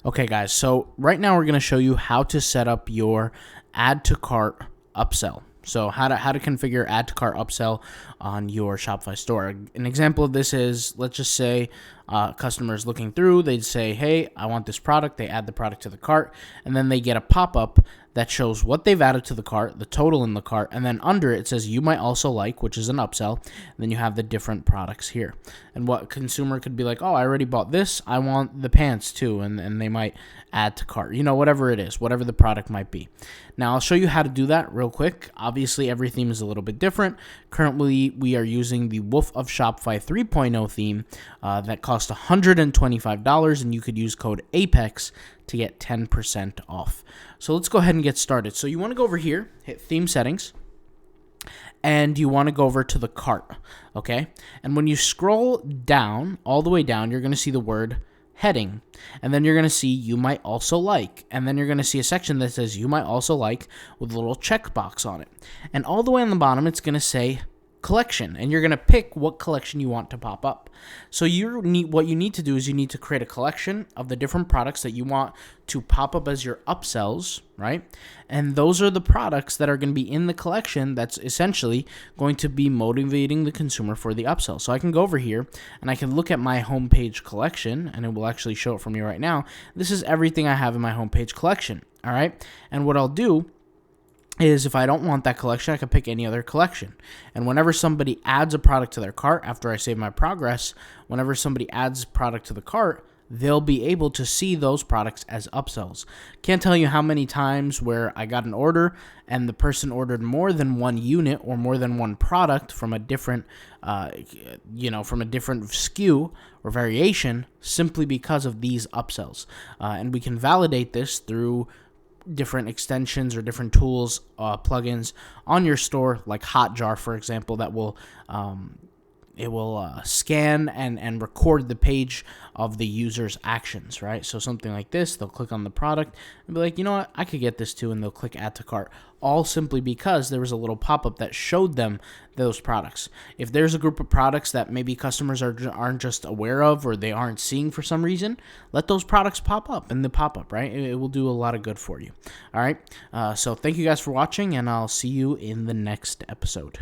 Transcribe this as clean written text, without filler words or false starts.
Okay, guys, so right now we're going to show you how to set up your add to cart upsell. So how to configure add to cart upsell on your Shopify store. An example of this is, let's just say customers looking through, they'd say, hey, I want this product. They add the product to the cart, and then they get a pop-up that shows what they've added to the cart, the total in the cart, and then under it says you might also like, which is an upsell. And then you have the different products here. And what consumer could be like, oh, I already bought this, I want the pants too, and they might add to cart, whatever it is, whatever the product might be. Now I'll show you how to do that real quick. Obviously every theme is a little bit different. Currently we are using the Wolf of Shopify 3.0 theme that costs $125, and you could use code APEX to get 10% off. So let's go ahead and get started. So you want to go over here, hit theme settings, and you want to go over to the cart, okay? And when you scroll down, all the way down, you're going to see the word heading, and then you're going to see you might also like, and then you're going to see a section that says you might also like with a little checkbox on it. And all the way on the bottom, it's going to say collection, and you're going to pick what collection you want to pop up. So what you need to do is you need to create a collection of the different products that you want to pop up as your upsells, right? And those are the products that are going to be in the collection that's essentially going to be motivating the consumer for the upsell. So I can go over here and I can look at my homepage collection, and it will actually show it for me right now. This is everything I have in my homepage collection, all right? And what I'll do is if I don't want that collection, I can pick any other collection. And whenever somebody adds a product to their cart, after I save my progress, whenever somebody adds a product to the cart, they'll be able to see those products as upsells. Can't tell you how many times where I got an order and the person ordered more than one unit or more than one product from a different, from a different SKU or variation simply because of these upsells. And we can validate this through different extensions or different tools, plugins on your store, like Hotjar, for example, that will scan and record the page of the user's actions, right? So something like this, they'll click on the product and be like, you know what, I could get this too, and they'll click add to cart, all simply because there was a little pop-up that showed them those products. If there's a group of products that maybe customers aren't just aware of or they aren't seeing for some reason, let those products pop up in the pop-up, right? It will do a lot of good for you. All right, so thank you guys for watching, and I'll see you in the next episode.